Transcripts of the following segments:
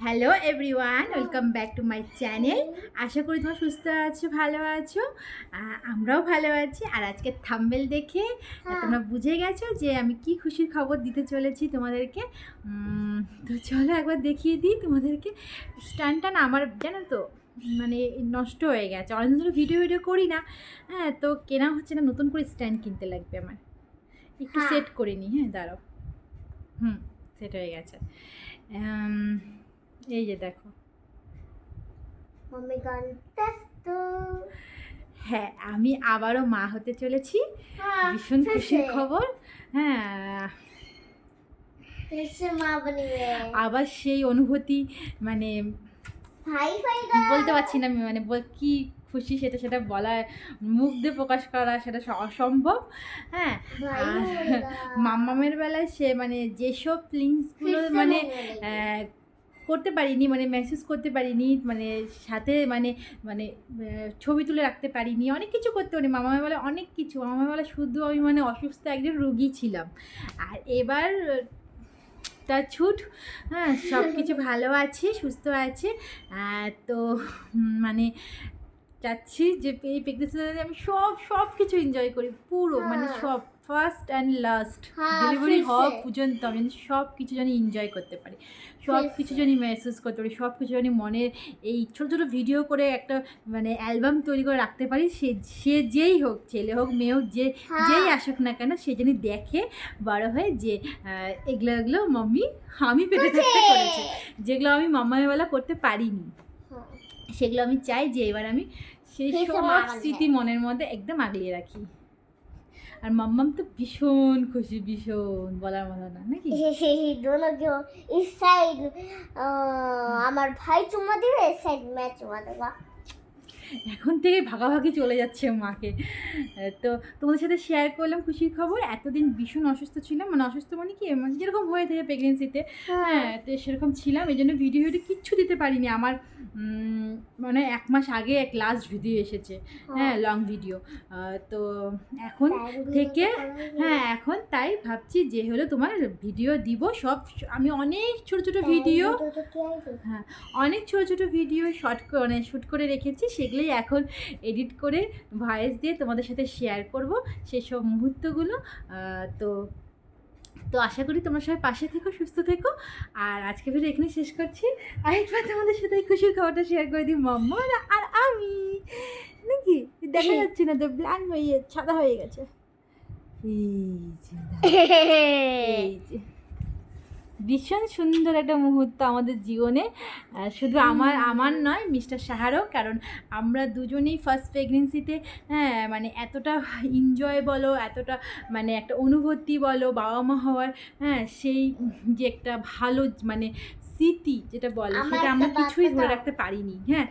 Hello everyone, welcome back to my channel. আশা করি তোমরা সুস্থ আছো, ভালো আছো। আমরাও ভালো আছি। আর আজকে থাম্বনেল দেখে তোমরা বুঝে গেছো যে আমি কি খুশির খবর দিতে চলেছি তোমাদেরকে। তো চলো একবার দেখিয়ে দিই তোমাদেরকে। স্ট্যান্ডটা না আমার জানো তো মানে নষ্ট হয়ে গেছে, অনেকদিন ধরে ভিডিও করি না। হ্যাঁ, তো কেনা হচ্ছে না, নতুন করে স্ট্যান্ড কিনতে লাগবে আমার। একটু সেট করে নিই। হ্যাঁ দাঁড়াও। সেট হয়ে গেছে। এই যে দেখো, হ্যাঁ আমি আবারও মা হতে চলেছি। ভীষণ খুশির খবর। হ্যাঁ, আবার সেই অনুভূতি মানে বলতে পারছি না, মানে কি খুশি সেটা বলা, মুখ দিয়ে প্রকাশ করা সেটা অসম্ভব। হ্যাঁ, মাম্মামের বেলায় সে মানে যেসব ফিলিংসগুলো মানে করতে পারিনি, মানে মেসেজ করতে পারিনি, মানে সাথে মানে মানে ছবি তুলে রাখতে পারিনি, অনেক কিছু করতে পারি মামামের বেলায়, অনেক কিছু। মামামের বেলায় শুধু আমি মানে অসুস্থ একজন রুগী ছিলাম। আর এবার তার ছুট, হ্যাঁ সব কিছু ভালো আছে, সুস্থ আছে। তো মানে চাচ্ছি যে এই প্রেগনেন্সিতে আমি সব কিছু এনজয় করি পুরো, মানে সব ফার্স্ট অ্যান্ড লাস্ট ডেলিভারি হওয়া পর্যন্ত আমি সব কিছু জানি এনজয় করতে পারি, সব কিছু জানি মেসেজ করতে পারি, সব কিছু জানি মনের এই ছোটো ছোটো ভিডিও করে একটা মানে অ্যালবাম তৈরি করে রাখতে পারি। সে যেই হোক, ছেলে হোক মেয়ে হোক, যেই আসুক না কেন, সে জানি দেখে বড় হয়ে যে এগুলো মাম্মি আমি পেটে থাকতে করেছে, যেগুলো আমি মাম্মার বেলা করতে পারিনি, সেগুলো আমি চাই যে এবার আমি সেই সব স্মৃতি মনের মধ্যে একদম আগলিয়ে রাখি। আর মাম্মাম তো ভীষণ খুশি, ভীষণ বলার মতো না, নাকি? আমার ভাই চুমা দিবে, এই সাইড ম্যাচ চুমা দেবা। এখন থেকে ভাগাভাগি চলে যাচ্ছে মাকে। তো তোমাদের সাথে শেয়ার করলাম খুশির খবর। এতদিন ভীষণ অসুস্থ ছিলাম, মানে অসুস্থ মানে কি, মানে যেরকম হয়ে থাকে প্রেগনেন্সিতে, হ্যাঁ তো সেরকম ছিলাম। এই জন্য ভিডিও কিচ্ছু দিতে পারিনি। আমার মানে 1 মাস আগে এক লাস্ট ভিডিও এসেছে, হ্যাঁ লং ভিডিও। তো এখন থেকে এখন তাই ভাবছি যে হলো তোমার ভিডিও দিব সব। আমি অনেক ছোটো ছোটো ভিডিও, হ্যাঁ অনেক ছোটো ছোটো ভিডিও মানে শ্যুট করে রেখেছি, সেগুলোই এখন এডিট করে ভয়েস দিয়ে তোমাদের সাথে শেয়ার করব সেই সব মুহূর্তগুলো। তো তো আশা করি তোমরা সবাই পাশে থেকো, সুস্থ থেকো। আর আজকে ভিডিও এখানে শেষ করছি। আরেকবার তোমাদের সাথে খুশির খবরটা শেয়ার করে দিই, মাম্মা আর আমি, নাকি দেখা যাচ্ছে না তো, ব্ল্যাঙ্ক হয়ে সাদা হয়ে গেছে। এই যে ভীষণ সুন্দর একটা মুহূর্ত আমাদের জীবনে, শুধু আমার নয়, মিস্টার সাহারও। কারণ আমরা দুজনেই ফার্স্ট প্রেগনেন্সিতে, হ্যাঁ মানে এতটা এনজয় বলো, এতটা মানে একটা অনুভূতি বলো বাবা মা হওয়ার, হ্যাঁ সেই যে একটা ভালো মানে স্মৃতি যেটা বলে, সেটা আমরা কিছুই ধরে রাখতে পারিনি। হ্যাঁ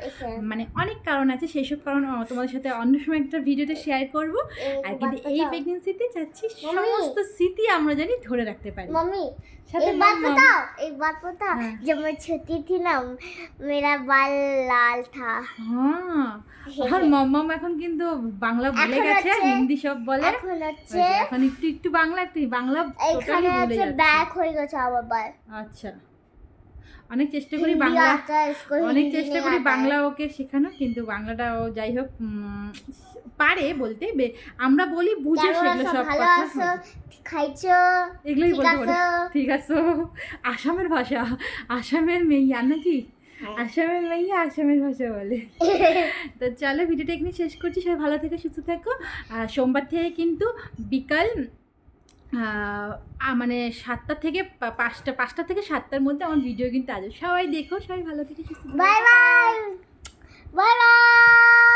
মানে অনেক কারণ আছে, সেই সব কারণ তোমাদের সাথে অন্য সময় একটা ভিডিওতে শেয়ার করব। আর কিন্তু এই প্রেগনেন্সিতে চাচ্ছি সমস্ত স্মৃতি আমরা জানি ধরে রাখতে পারি। एक बात पता जब मैं छोटी थी ना, मेरा बाल लाल था। हाँ, আর মাম্মাম এখন কিন্তু বাংলা ভুলে গেছে, হিন্দি সব বলে। এখন একটু বাংলা টোটালি ভুলে যাচ্ছে, ব্যাক হয়ে গেছে আবার বাল। আচ্ছা, অনেক চেষ্টা করি বাংলা ওকে শেখানো, কিন্তু বাংলাটা ও যাই হোক পারে বলতে। আমরা বলি বুঝে সেগুলো সব কথা, খাইছো এগুলোই বলতে পারে। ঠিক আছে, আসামের ভাষা, আসামের মেয়ে নাকি, আসামের মেয়ে আসামের ভাষা বলে। তো চলো ভিডিওটা এখানে শেষ করছি। সবাই ভালো থেকো, সুস্থ থেকো। সোমবার থেকে কিন্তু বিকাল মানে 7টা থেকে 5টা থেকে 7টার মধ্যে আমার ভিডিও কিন্তু আসবে। সবাই দেখো, সবাই ভালো থেকে সুস্থ থেকো। Bye bye bye bye.